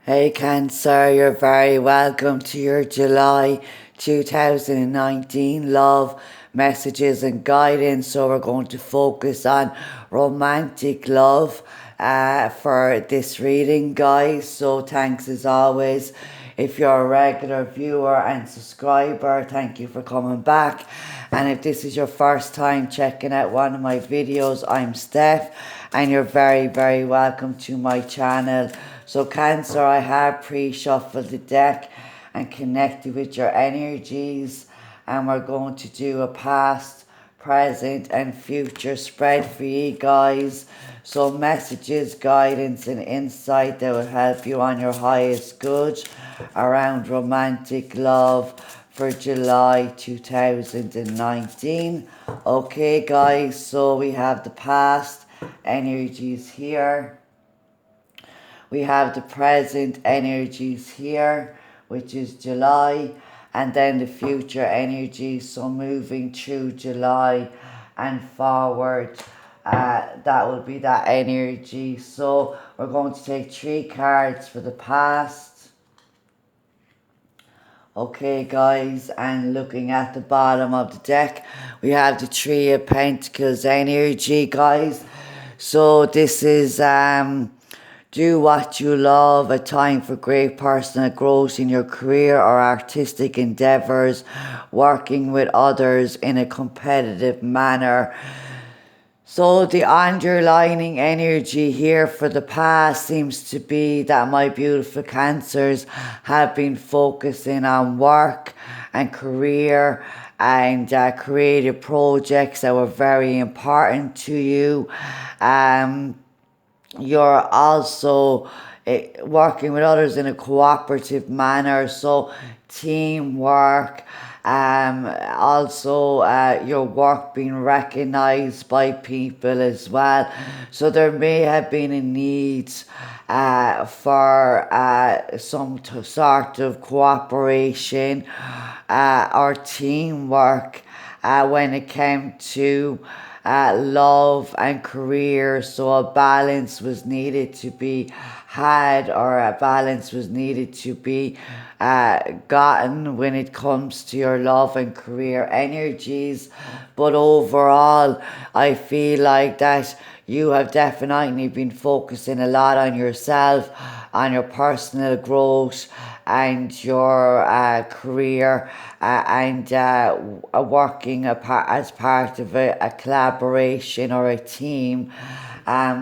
Hey Cancer, you're very welcome to your July 2019 love messages and guidance. So we're going to focus on romantic love for this reading, guys. So thanks as always. If you're a regular viewer and subscriber, thank you for coming back. And if this is your first time checking out one of my videos, I'm Steph and you're very, very welcome to my channel. So Cancer, I have pre-shuffled the deck and connected with your energies, and we're going to do a past, present and future spread for you guys. So messages, guidance and insight that will help you on your highest good around romantic love for July 2019. Okay guys, so we have the past energies here. We have the present energies here, which is July, and then the future energies, so moving through July and forward, that will be that energy. So we're going to take 3 cards for the past. Okay guys, and looking at the bottom of the deck, we have the Three of Pentacles energy, guys. So this is do what you love, a time for great personal growth in your career or artistic endeavours, working with others in a competitive manner. So the underlining energy here for the past seems to be that my beautiful Cancers have been focusing on work and career and creative projects that were very important to you. You're also working with others in a cooperative manner, so teamwork, also your work being recognized by people as well. So there may have been a need for some sort of cooperation or teamwork when it came to love and career. So a balance was needed to be had, or a balance was needed to be gotten when it comes to your love and career energies. But overall, I feel like that you have definitely been focusing a lot on yourself, on your personal growth and your career, and working as part of a collaboration or a team,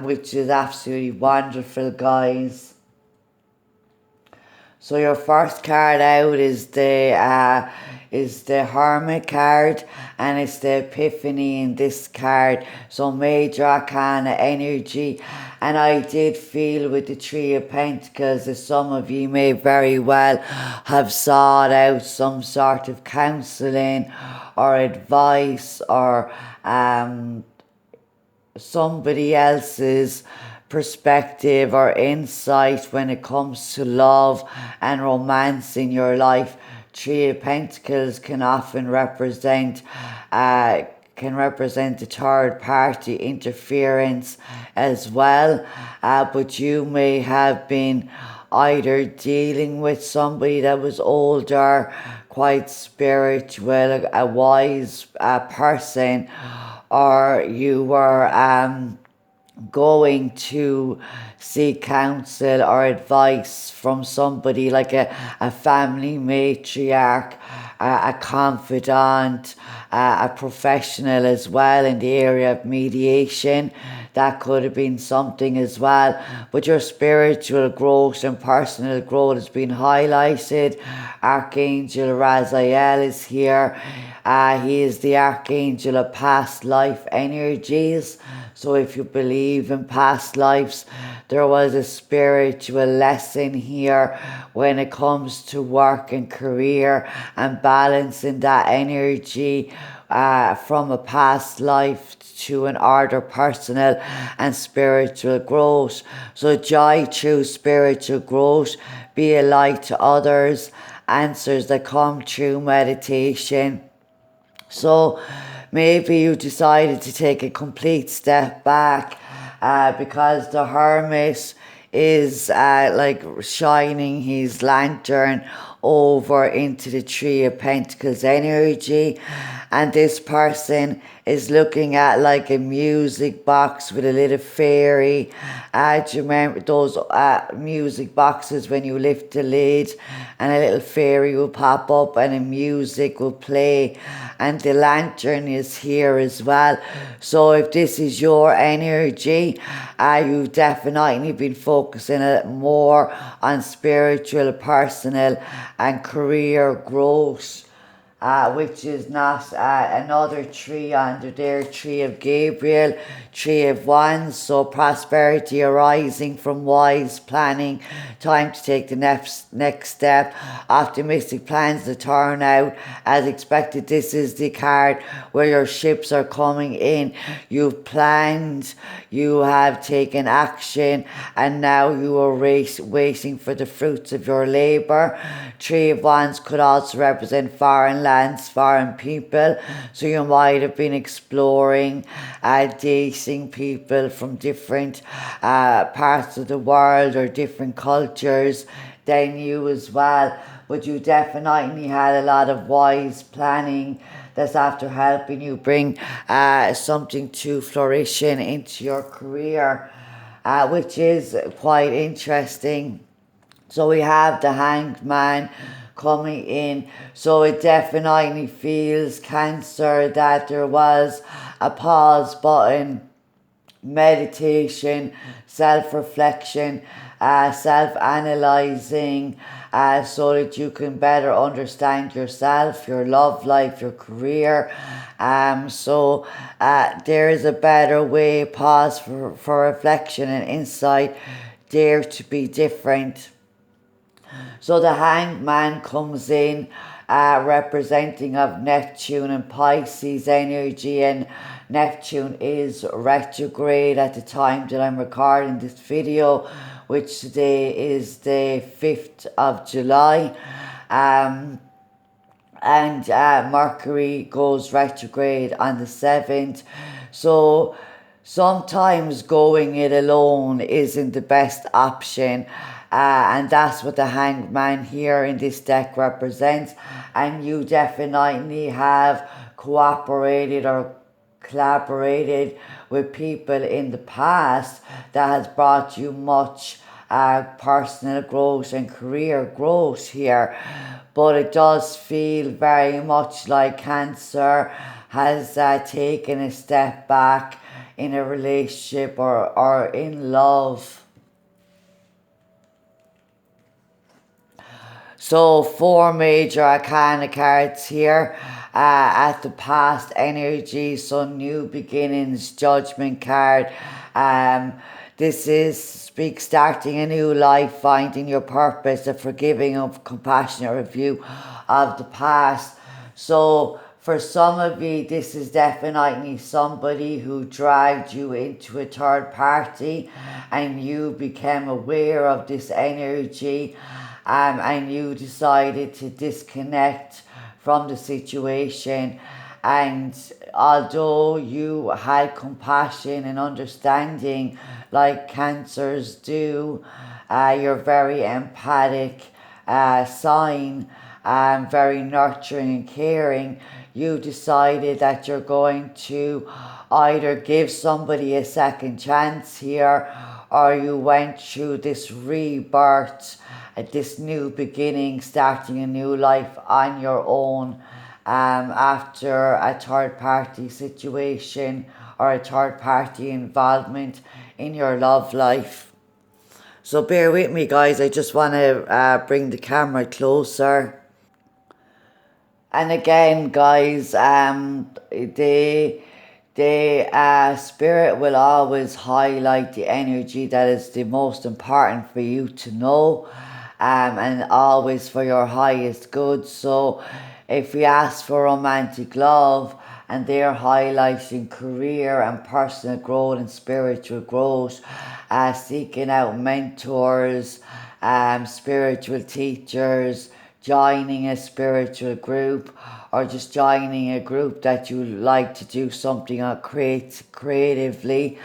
which is absolutely wonderful, guys. So your first card out is the Hermit card, and it's the Epiphany in this card. So major arcana energy, and I did feel with the Three of Pentacles that some of you may very well have sought out some sort of counselling or advice or somebody else's perspective or insight when it comes to love and romance in your life. Three of Pentacles can often represent a third party interference as well, but you may have been either dealing with somebody that was older, quite spiritual, a wise person, or you were going to seek counsel or advice from somebody like a family matriarch, a confidant, a professional as well in the area of mediation. That could have been something as well. But your spiritual growth and personal growth has been highlighted. Archangel Raziel is here. He is the Archangel of past life energies. So if you believe in past lives, there was a spiritual lesson here when it comes to work and career and balancing that energy from a past life to an order personal and spiritual growth. So joy through spiritual growth, be a light to others, answers that come through meditation. So maybe you decided to take a complete step back because the Hermit is like shining his lantern over into the Three of Pentacles energy, and this person is looking at like a music box with a little fairy. Do you remember those music boxes when you lift the lid and a little fairy will pop up and the music will play, and the lantern is here as well. So if this is your energy, you've definitely been focusing more on spiritual, personal and career growth. Which is not another tree under there, Tree of Gabriel, Tree of Wands. So prosperity arising from wise planning, time to take the next step, optimistic plans to turn out as expected. This is the card where your ships are coming in. You've planned, you have taken action, and now you are waiting for the fruits of your labour. Tree of Wands could also represent foreign lands, foreign people. So you might have been exploring, dating people from different parts of the world or different cultures than you as well. But you definitely had a lot of wise planning that's after helping you bring something to fruition into your career, which is quite interesting. So we have the Hanged Man coming in. So it definitely feels, Cancer, that there was a pause button, meditation, self-reflection, self-analyzing, so that you can better understand yourself, your love life, your career. So there is a better way, pause for reflection and insight, dare to be different. So the Hanged Man comes in representing of Neptune and Pisces energy, and Neptune is retrograde at the time that I'm recording this video, which today is the 5th of July. And Mercury goes retrograde on the 7th. So sometimes going it alone isn't the best option. And that's what the Hanged Man here in this deck represents. And you definitely have cooperated or collaborated with people in the past that has brought you much personal growth and career growth here. But it does feel very much like Cancer has taken a step back in a relationship or in love. So 4 major arcana cards here at the past energy. So new beginnings, Judgment card. This speaks starting a new life, finding your purpose, a forgiving of compassionate review of the past. So for some of you, this is definitely somebody who dragged you into a third party and you became aware of this energy. And you decided to disconnect from the situation. And although you had compassion and understanding like Cancers do, you're very empathic sign, very nurturing and caring. You decided that you're going to either give somebody a second chance here, or you went through this rebirth, this new beginning, starting a new life on your own, after a third party situation or a third party involvement in your love life. So bear with me, guys. I just want to bring the camera closer. And again, guys, the spirit will always highlight the energy that is the most important for you to know, and always for your highest good. So if we ask for romantic love and they're highlighting career and personal growth and spiritual growth, seeking out mentors, spiritual teachers, joining a spiritual group, or just joining a group that you like to do something creatively,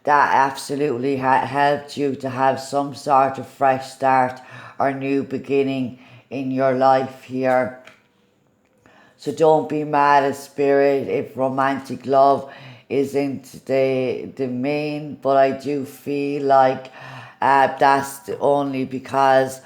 that absolutely helped you to have some sort of fresh start or new beginning in your life here. So don't be mad at spirit if romantic love isn't the main, but I do feel like that's only because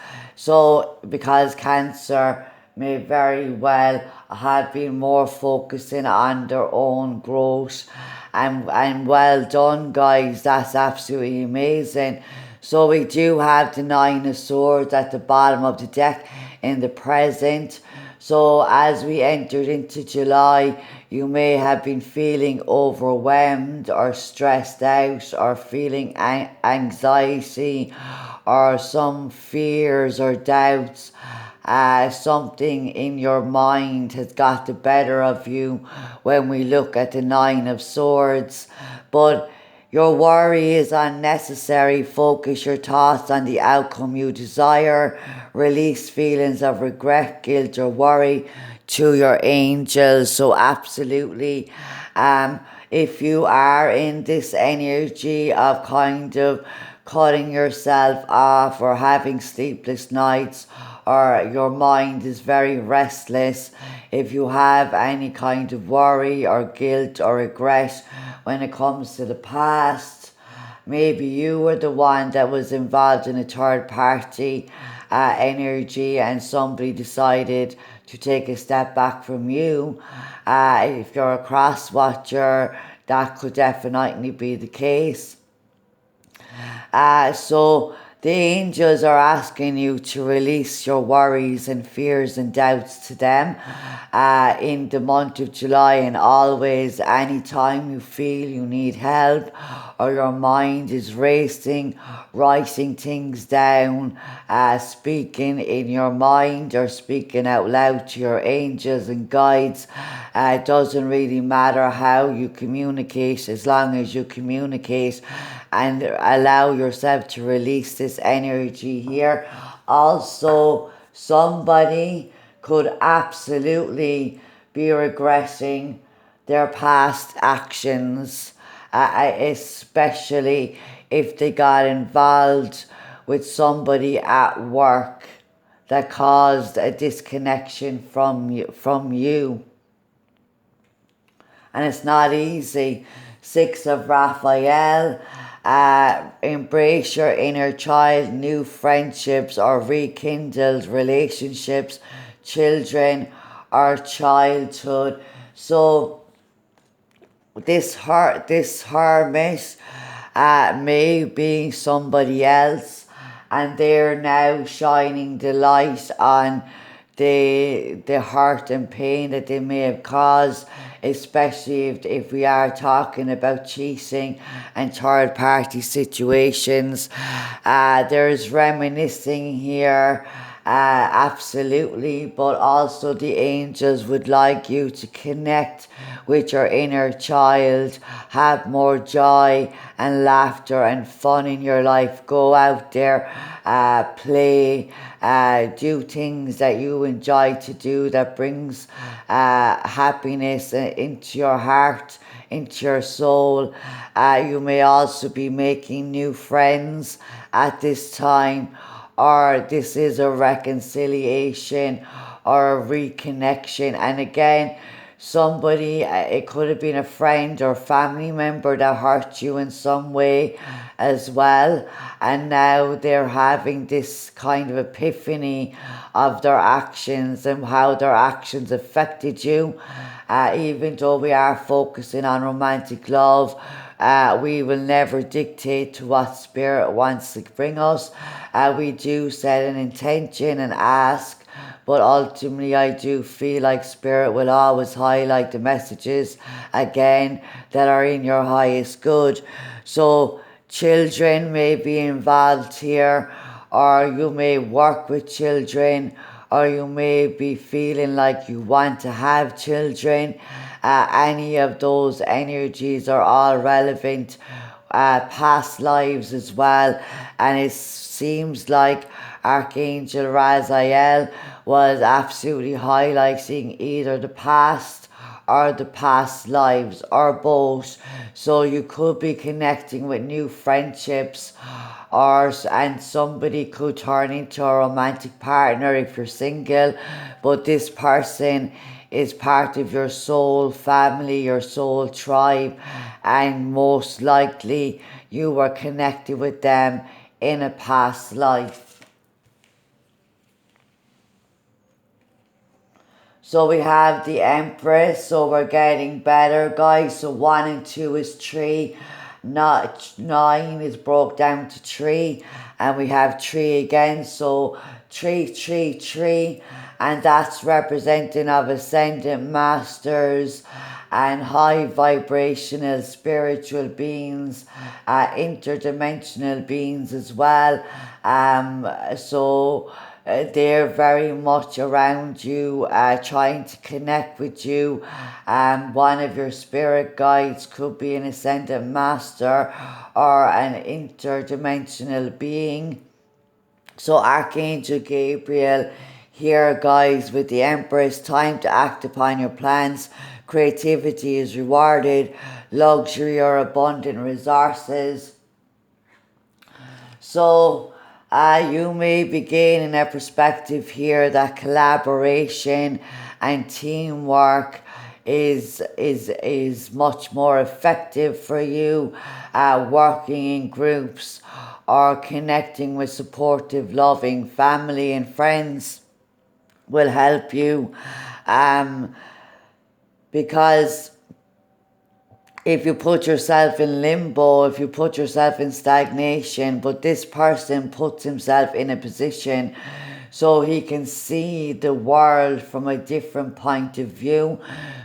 Cancer may very well have been more focusing on their own growth, and well done, guys. That's absolutely amazing. So we do have the Nine of Swords at the bottom of the deck in the present. So as we entered into July, you may have been feeling overwhelmed or stressed out or feeling anxiety or some fears or doubts. Something in your mind has got the better of you when we look at the Nine of Swords. But your worry is unnecessary. Focus your thoughts on the outcome you desire. Release feelings of regret, guilt, or worry to your angels. So absolutely, if you are in this energy of kind of cutting yourself off or having sleepless nights, or your mind is very restless, if you have any kind of worry or guilt or regret when it comes to the past, maybe you were the one that was involved in a third party energy and somebody decided to take a step back from you. If you're a cross watcher, that could definitely be the case. So the angels are asking you to release your worries and fears and doubts to them in the month of July, and always anytime you feel you need help or your mind is racing, writing things down, speaking in your mind or speaking out loud to your angels and guides. It doesn't really matter how you communicate, as long as you communicate and allow yourself to release this energy here. Also, somebody could absolutely be regretting their past actions, especially if they got involved with somebody at work that caused a disconnection from you. And it's not easy. Six of Raphael. Embrace your inner child, new friendships or rekindled relationships, children or childhood. So this hermit may be somebody else, and they're now shining the light on the hurt and pain that they may have caused, especially if we are talking about cheating and third party situations. There's reminiscing here, absolutely, but also the angels would like you to connect with your inner child, have more joy and laughter and fun in your life. Go out there, play, do things that you enjoy to do that brings happiness into your heart, into your soul. You may also be making new friends at this time, or this is a reconciliation or a reconnection. And again, somebody, it could have been a friend or family member that hurt you in some way as well, and now they're having this kind of epiphany of their actions and how their actions affected you. Even though we are focusing on romantic love, we will never dictate to what spirit wants to bring us. We do set an intention and ask, but ultimately I do feel like spirit will always highlight the messages again that are in your highest good. So children may be involved here, or you may work with children, or you may be feeling like you want to have children. Any of those energies are all relevant. Past lives as well, and it seems like Archangel Raziel was absolutely highlighting either the past or the past lives or both. So you could be connecting with new friendships, and somebody could turn into a romantic partner if you're single, but this person is part of your soul family, your soul tribe, and most likely you were connected with them in a past life. So we have the Empress, so we're getting better, guys. So 1 and 2 is 3, not 9 is broke down to 3, and we have 3 again, so 3, 3, 3, and that's representing of ascendant masters and high vibrational spiritual beings, interdimensional beings as well. They're very much around you, trying to connect with you. One of your spirit guides could be an ascendant master or an interdimensional being. So Archangel Gabriel here, guys, with the Empress, time to act upon your plans. Creativity is rewarded. Luxury or abundant resources. So you may be gaining a perspective here that collaboration and teamwork is much more effective for you. Working in groups or connecting with supportive, loving family and friends will help you, because if you put yourself in limbo, if you put yourself in stagnation, but this person puts himself in a position so he can see the world from a different point of view.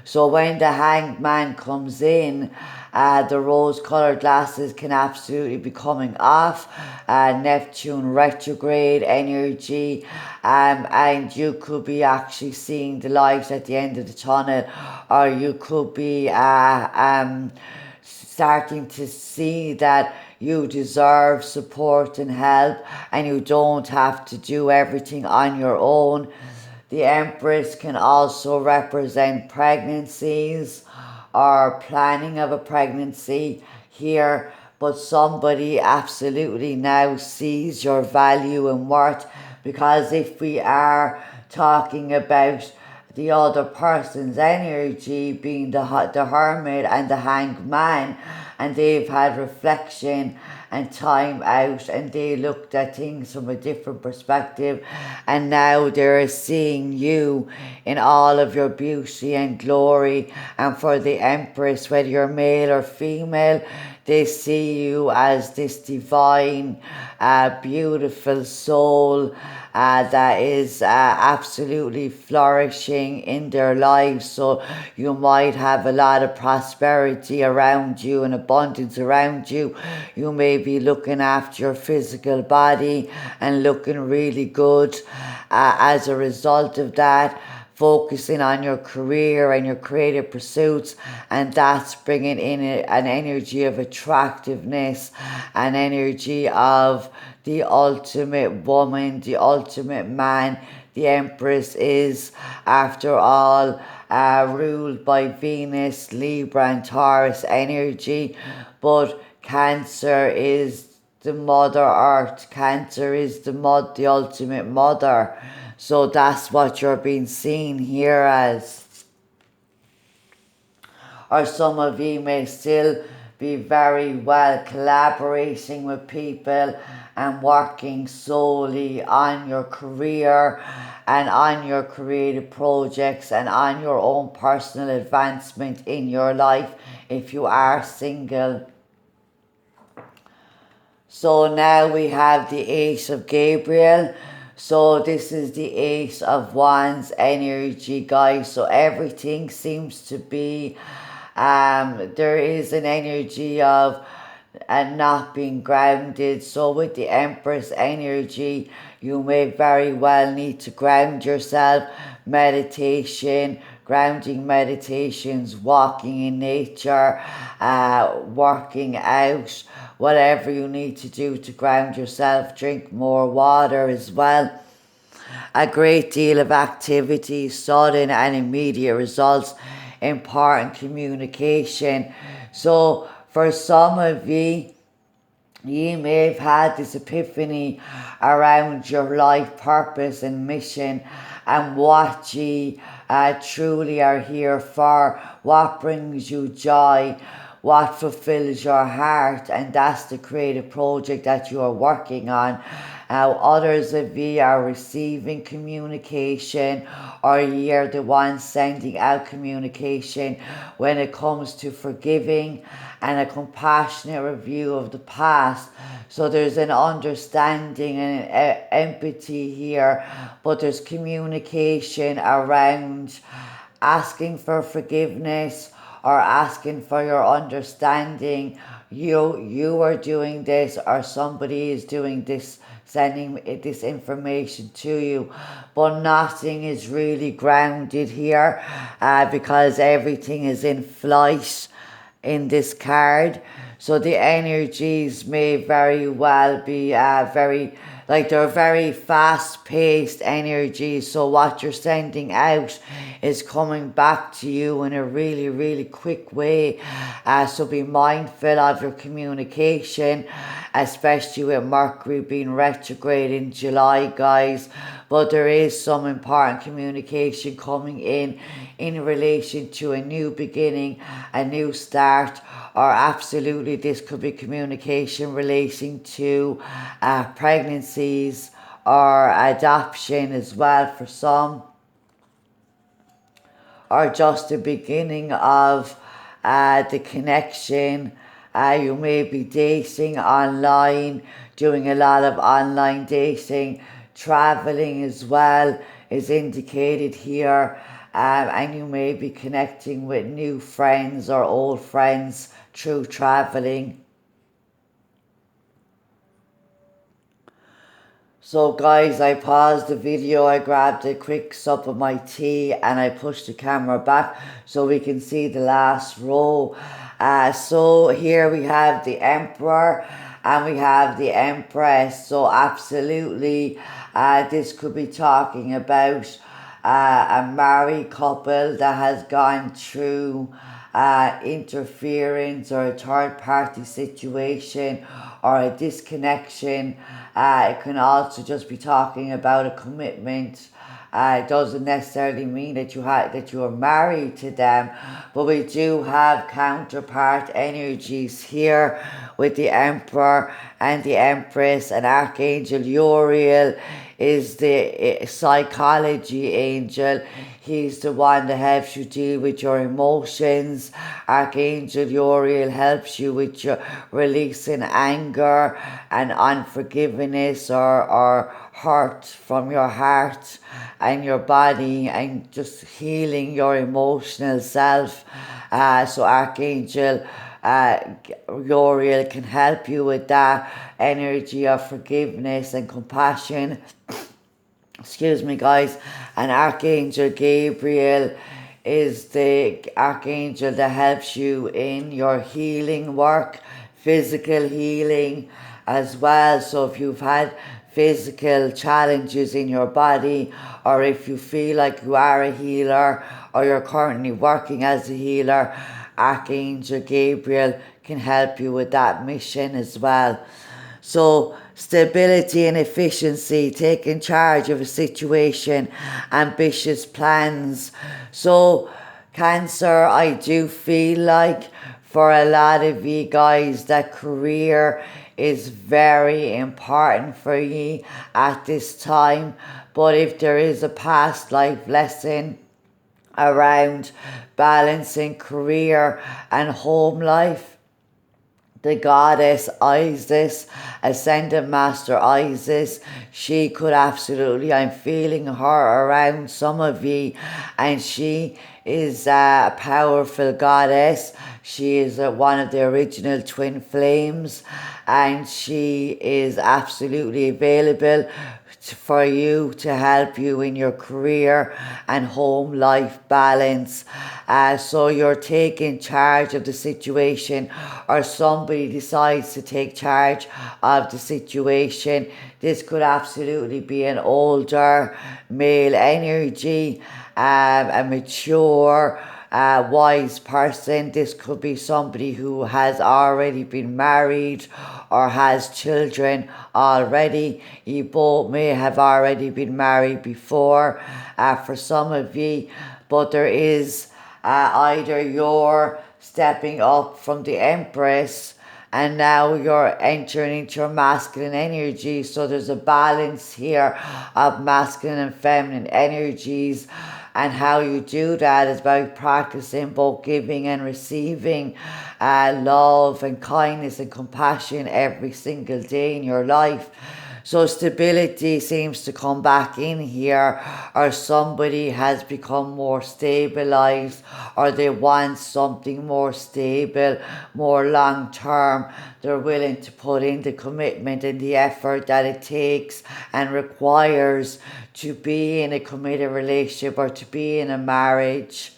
So when the Hanged Man comes in, the rose-coloured glasses can absolutely be coming off. Neptune retrograde energy, and you could be actually seeing the light at the end of the tunnel, or you could be starting to see that you deserve support and help, and you don't have to do everything on your own. The Empress can also represent pregnancies or planning of a pregnancy here, but somebody absolutely now sees your value and worth, because if we are talking about the other person's energy being the Hermit and the Hanged Man, and they've had reflection and time out, and they looked at things from a different perspective, and now they're seeing you in all of your beauty and glory. And for the Empress, whether you're male or female, they see you as this divine, beautiful soul that is absolutely flourishing in their lives. So you might have a lot of prosperity around you and abundance around you. You may be looking after your physical body and looking really good as a result of that, focusing on your career and your creative pursuits, and that's bringing in an energy of attractiveness, an energy of the ultimate woman, the ultimate man. The Empress is, after all, ruled by Venus, Libra and Taurus energy, but Cancer is the Mother Earth. Cancer is the ultimate mother. So that's what you're being seen here as. Or some of you may still be very well collaborating with people and working solely on your career and on your creative projects and on your own personal advancement in your life if you are single. So now we have the Ace of Gabriel. So this is the Ace of Wands energy, guys. So everything seems to be, there is an energy of not being grounded. So with the Empress energy, you may very well need to ground yourself. Meditation, grounding meditations, walking in nature, working out, whatever you need to do to ground yourself. Drink more water as well. A great deal of activity, sudden and immediate results important communication. So for some of you may have had this epiphany around your life purpose and mission and what you truly are here for, what brings you joy, what fulfills your heart, and that's the creative project that you are working on. Now, others of you are receiving communication, or you're the one sending out communication when it comes to forgiving and a compassionate review of the past. So there's an understanding and empathy here, but there's communication around asking for forgiveness or asking for your understanding. You are doing this, or somebody is doing this, sending this information to you, but nothing is really grounded here, because everything is in flight in this card. So the energies may very well be they're very fast paced energies. So what you're sending out is coming back to you in a really, really quick way. So be mindful of your communication, especially with Mercury being retrograde in July, guys. But there is some important communication coming in relation to a new beginning, a new start, or absolutely this could be communication relating to pregnancies or adoption as well for some, or just the beginning of the connection. You may be dating online, doing a lot of online dating, traveling as well is indicated here. And you may be connecting with new friends or old friends through traveling. So guys, I paused the video, I grabbed a quick sup of my tea, and I pushed the camera back so we can see the last row. So here we have the Emperor and we have the Empress. So absolutely, this could be talking about a married couple that has gone through interference or a third party situation or a disconnection. It can also just be talking about a commitment. It doesn't necessarily mean that you are married to them, but we do have counterpart energies here with the Emperor and the Empress, and Archangel Uriel is the psychology angel. He's the one that helps you deal with your emotions. Archangel Uriel helps you with your releasing anger and unforgiveness or hurt from your heart and your body, and just healing your emotional self. So Archangel Uriel can help you with that energy of forgiveness and compassion. Excuse me, guys. And Archangel Gabriel is the archangel that helps you in your healing work, physical healing as well. So if you've had physical challenges in your body, or if you feel like you are a healer or you're currently working as a healer, Archangel Gabriel can help you with that mission as well. So stability and efficiency, taking charge of a situation, ambitious plans. So Cancer, I do feel like for a lot of you guys that career is very important for you at this time. But if there is a past life lesson around balancing career and home life, the goddess Isis, Ascendant Master Isis, she could absolutely, I'm feeling her around some of you, and she is a powerful goddess. She is one of the original twin flames, and she is absolutely available for you to help you in your career and home life balance. So you're taking charge of the situation, or somebody decides to take charge of the situation. This could absolutely be an older male energy, a mature wise person. This could be somebody who has already been married or has children already. You both may have already been married before for some of you, but there is either you're stepping up from the Empress and now you're entering into your masculine energy. So there's a balance here of masculine and feminine energies. And how you do that is by practicing both giving and receiving love and kindness and compassion every single day in your life. So stability seems to come back in here, or somebody has become more stabilized, or they want something more stable, more long term. They're willing to put in the commitment and the effort that it takes and requires to be in a committed relationship or to be in a marriage.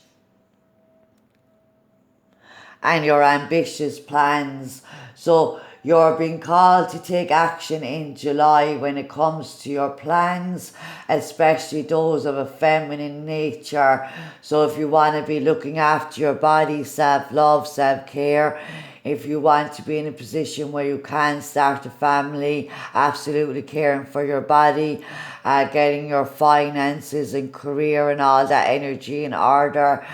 And your ambitious plans. So you're being called to take action in July when it comes to your plans, especially those of a feminine nature. So if you want to be looking after your body, self-love, self-care, if you want to be in a position where you can start a family, absolutely caring for your body, getting your finances and career and all that energy in order,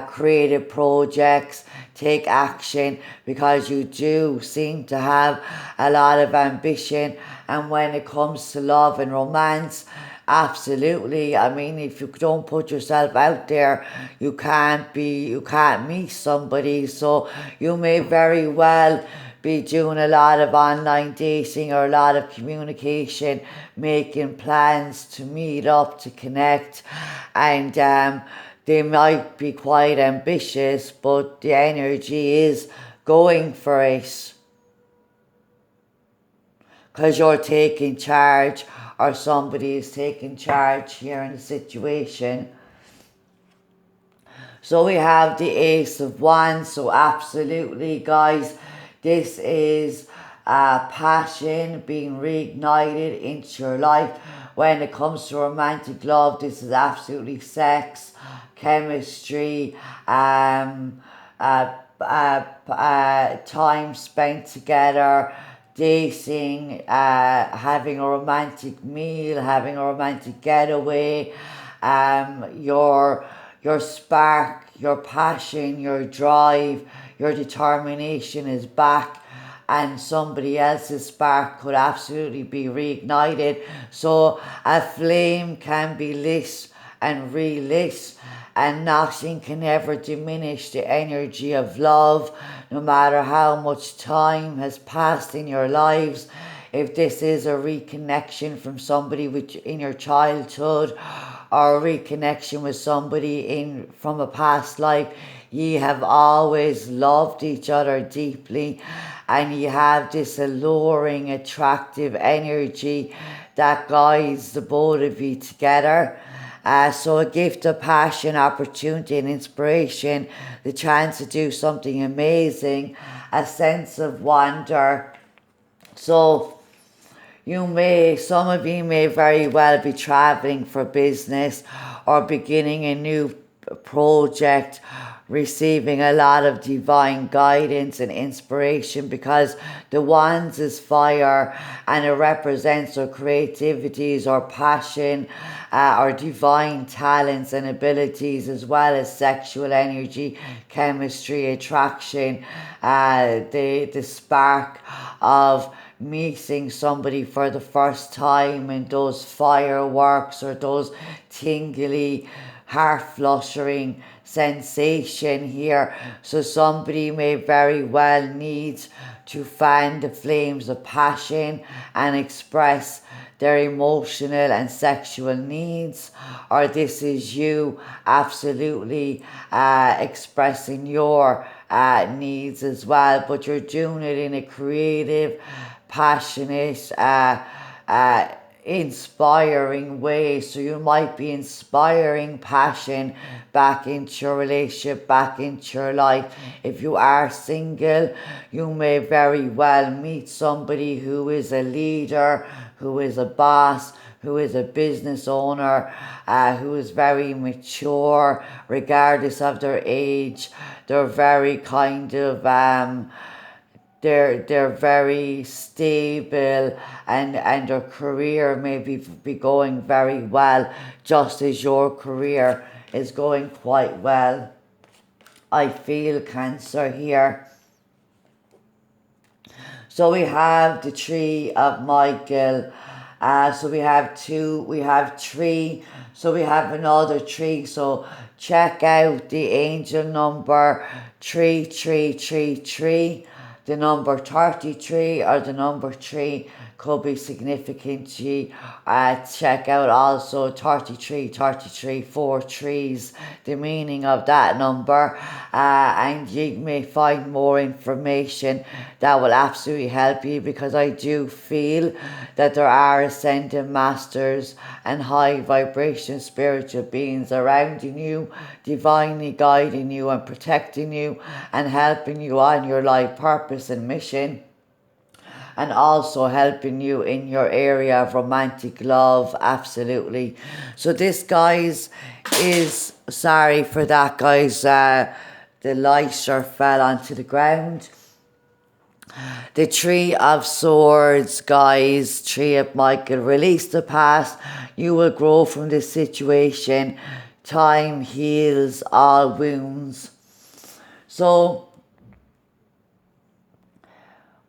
creative projects, take action, because you do seem to have a lot of ambition. And when it comes to love and romance, absolutely. I mean, if you don't put yourself out there, you can't meet somebody. So you may very well be doing a lot of online dating or a lot of communication, making plans to meet up, to connect, and they might be quite ambitious, but the energy is going for it. Because you're taking charge, or somebody is taking charge here in the situation. So we have the Ace of Wands. So absolutely, guys, this is passion being reignited into your life. When it comes to romantic love, this is absolutely sex, chemistry, time spent together, dating, having a romantic meal, having a romantic getaway, your spark, your passion, your drive, your determination is back, and somebody else's spark could absolutely be reignited. So a flame can be lit and relit, and nothing can ever diminish the energy of love, no matter how much time has passed in your lives. If this is a reconnection from somebody in your childhood, or a reconnection with somebody from a past life, ye have always loved each other deeply, and you have this alluring, attractive energy that guides the both of you together. So a gift of passion, opportunity and inspiration, the chance to do something amazing, a sense of wonder. So some of you may very well be traveling for business, or beginning a new project, receiving a lot of divine guidance and inspiration, because the Wands is fire, and it represents our creativities, our passion, our divine talents and abilities, as well as sexual energy, chemistry, attraction, the spark of meeting somebody for the first time, and those fireworks or those tingly, heart-fluttering sensation here. So somebody may very well need to fan the flames of passion and express their emotional and sexual needs, or this is you absolutely expressing your needs as well, but you're doing it in a creative, passionate, inspiring way. So you might be inspiring passion back into your relationship, back into your life. If you are single, you may very well meet somebody who is a leader, who is a boss, who is a business owner, who is very mature, regardless of their age. They're very kind of they're very stable, and their career may be going very well, just as your career is going quite well. I feel Cancer here. So we have the Tree of Michael. So we have 2, we have 3, so we have another 3. So check out the angel number 3333. The number 33 or the number 3 could be significant to you. Check out also 33, 4 trees, the meaning of that number, and you may find more information that will absolutely help you, because I do feel that there are ascended masters and high vibration spiritual beings around you, divinely guiding you and protecting you and helping you on your life purpose and mission, and also helping you in your area of romantic love. Absolutely. So this, guys, is, sorry for that, guys, the lighter fell onto the ground. The Tree of Swords, guys, Tree of Michael. Release the past. You will grow from this situation. Time heals all wounds. So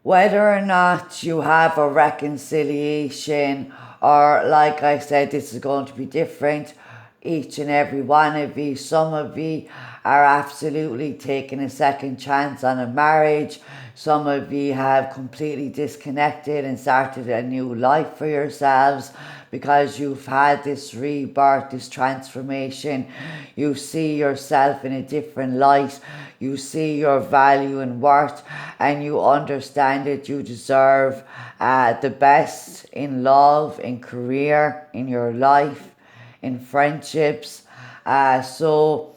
whether or not you have a reconciliation, or like I said, this is going to be different, each and every one of you. Some of you are absolutely taking a second chance on a marriage. Some of you have completely disconnected and started a new life for yourselves, because you've had this rebirth, this transformation. You see yourself in a different light. You see your value and worth, and you understand that you deserve the best in love, in career, in your life, in friendships. So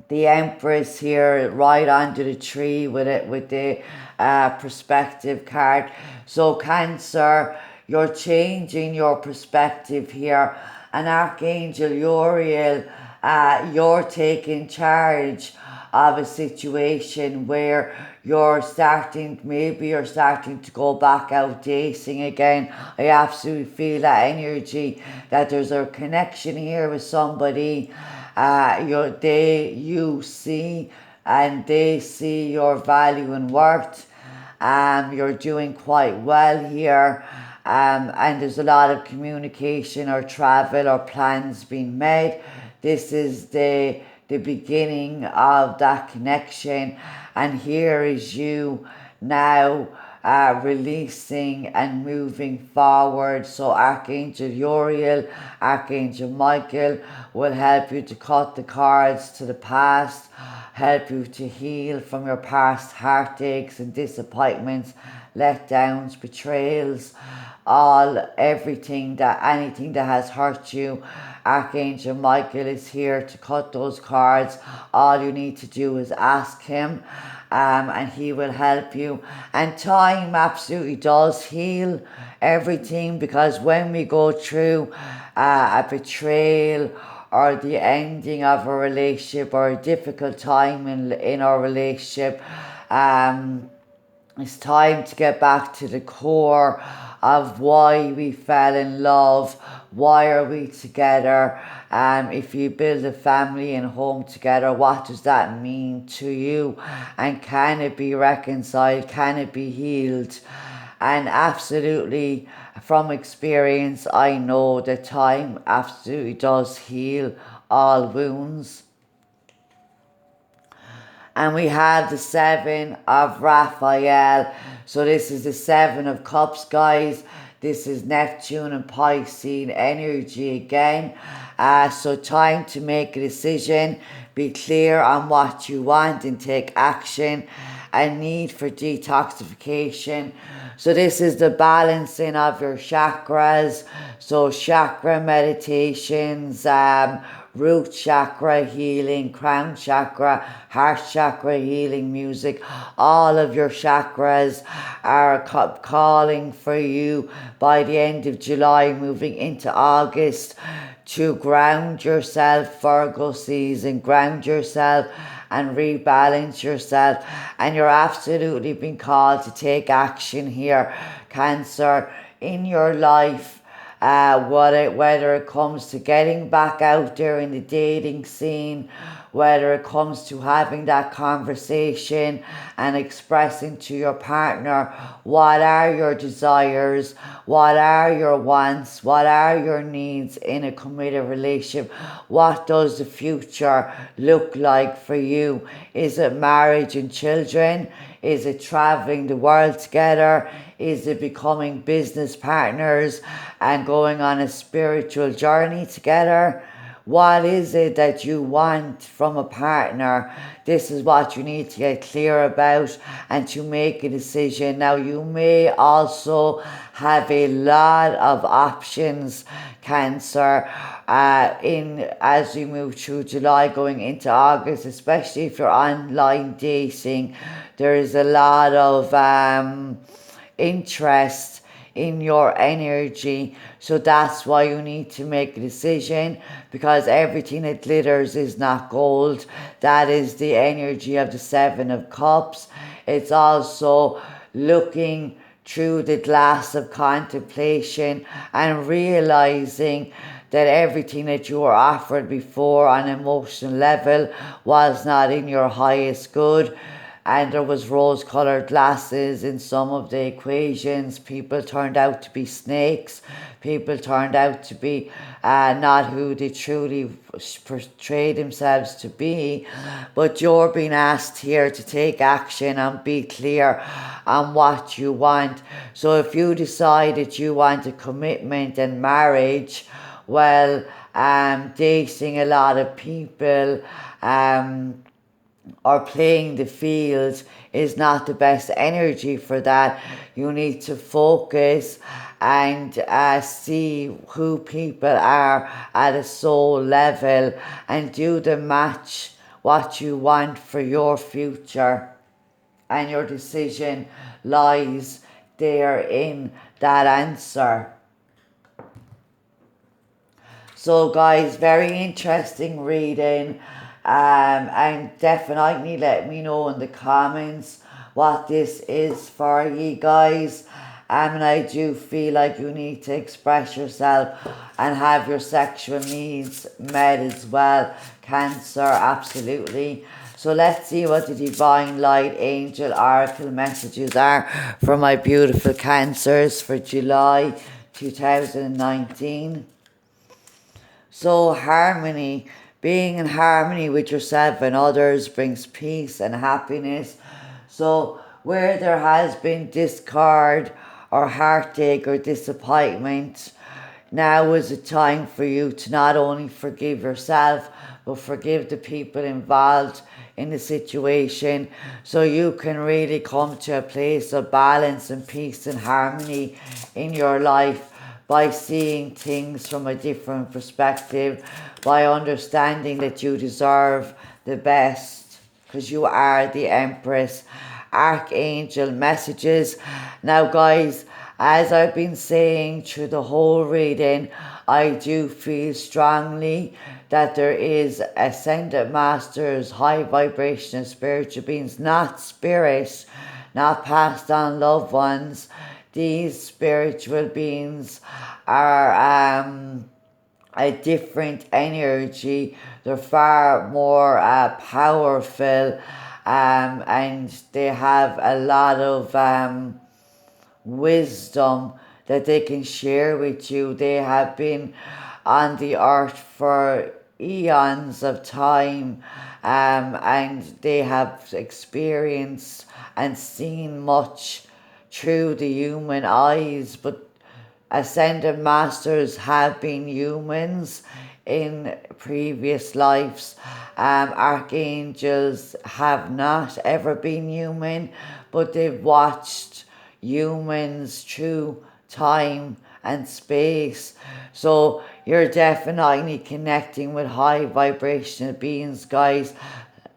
the Empress here, right under the tree with it, with the perspective card. So Cancer, you're changing your perspective here. And Archangel Uriel, you're taking charge of a situation where maybe you're starting to go back out dating again. I absolutely feel that energy, that there's a connection here with somebody. You see and they see your value and worth. You're doing quite well here. And there's a lot of communication or travel or plans being made. This is the beginning of that connection. And here is you now releasing and moving forward. So Archangel Uriel, Archangel Michael will help you to cut the cords to the past, help you to heal from your past heartaches and disappointments, letdowns, betrayals, anything that has hurt you. Archangel Michael is here to cut those cords. All you need to do is ask him, and he will help you. And time absolutely does heal everything, because when we go through a betrayal or the ending of a relationship or a difficult time in our relationship, it's time to get back to the core of why we fell in love. Why are we together? If you build a family and home together, what does that mean to you? And can it be reconciled? Can it be healed? And absolutely, from experience, I know that time absolutely does heal all wounds. And we have the 7 of Raphael. So this is the 7 of Cups, guys. This is Neptune and Piscean energy again. So time to make a decision. Be clear on what you want and take action. A need for detoxification. So this is the balancing of your chakras. So chakra meditations, root chakra healing, crown chakra, heart chakra healing music. All of your chakras are calling for you by the end of July, moving into August, to ground yourself, Virgo season, ground yourself and rebalance yourself. And you're absolutely being called to take action here, Cancer, in your life. Whether it comes to getting back out there in the dating scene, whether it comes to having that conversation and expressing to your partner what are your desires, what are your wants, what are your needs in a committed relationship, what does the future look like for you? Is it marriage and children? Is it traveling the world together? Is it becoming business partners and going on a spiritual journey together? What is it that you want from a partner? This is what you need to get clear about and to make a decision. Now, you may also have a lot of options, Cancer, in as we move through July going into August, especially if you're online dating. There is a lot of interest in your energy, so that's why you need to make a decision, because everything that glitters is not gold. That is the energy of the Seven of Cups. It's also looking through the glass of contemplation and realizing that everything that you were offered before on an emotional level was not in your highest good, and there was rose-colored glasses in some of the equations. People turned out to be snakes. People turned out to be not who they truly portray themselves to be. But you're being asked here to take action and be clear on what you want. So if you decide that you want a commitment and marriage, well, dating a lot of people, or playing the field is not the best energy for that. You need to focus and see who people are at a soul level and do the match what you want for your future. And your decision lies there in that answer. So guys, very interesting reading. And definitely let me know in the comments what this is for you guys. And I do feel like you need to express yourself and have your sexual needs met as well, Cancer, absolutely. So let's see what the Divine Light Angel Oracle messages are for my beautiful Cancers for July 2019. So harmony, being in harmony with yourself and others brings peace and happiness. So where there has been discord or heartache or disappointment, now is the time for you to not only forgive yourself, but forgive the people involved in the situation, so you can really come to a place of balance and peace and harmony in your life, by seeing things from a different perspective, by understanding that you deserve the best, because you are the Empress. Archangel messages. Now guys, as I've been saying through the whole reading, I do feel strongly that there is ascended masters, high vibrational spiritual beings, not spirits, not passed on loved ones. These spiritual beings are a different energy. They're far more powerful, and they have a lot of wisdom that they can share with you. They have been on the earth for eons of time, and they have experienced and seen much through the human eyes, but ascended masters have been humans in previous lives. Archangels have not ever been human, but they've watched humans through time and space. So you're definitely connecting with high vibrational beings, guys,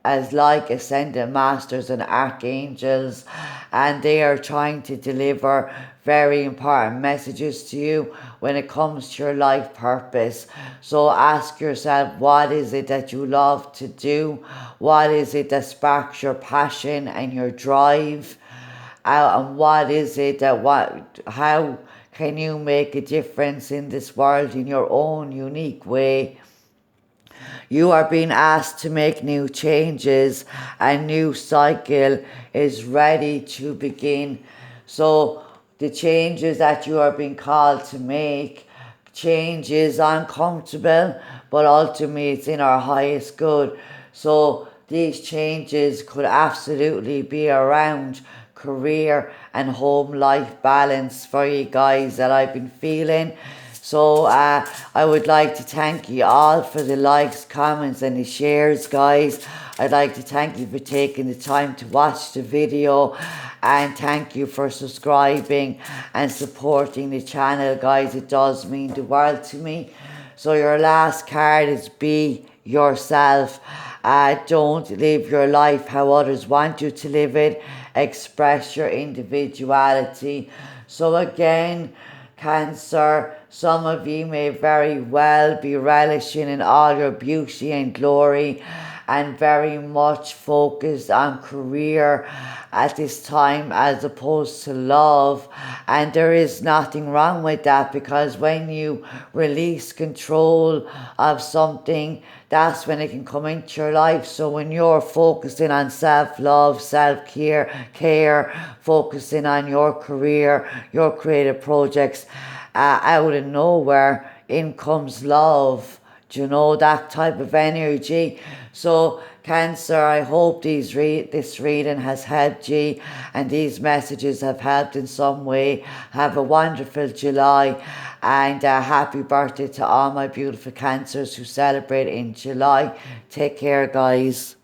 as like ascended masters and archangels, and they are trying to deliver very important messages to you when it comes to your life purpose. So ask yourself, what is it that you love to do? What is it that sparks your passion and your drive? And what is it that how can you make a difference in this world in your own unique way? You are being asked to make new changes. A new cycle is ready to begin. So the changes that you are being called to make, change is uncomfortable, but ultimately it's in our highest good. So these changes could absolutely be around career and home life balance for you guys that I've been feeling. So I would like to thank you all for the likes, comments and the shares, guys. I'd like to thank you for taking the time to watch the video, and thank you for subscribing and supporting the channel, guys. It does mean the world to me. So your last card is be yourself. Don't live your life how others want you to live it. Express your individuality. So again, Cancer, some of you may very well be relishing in all your beauty and glory and very much focused on career at this time as opposed to love. And there is nothing wrong with that, because when you release control of something, that's when it can come into your life. So when you're focusing on self-love, self-care, focusing on your career, your creative projects, out of nowhere in comes love. Do you know, that type of energy? So Cancer, I hope this reading has helped you and these messages have helped in some way. Have a wonderful July, and happy birthday to all my beautiful Cancers who celebrate in July. Take care, guys.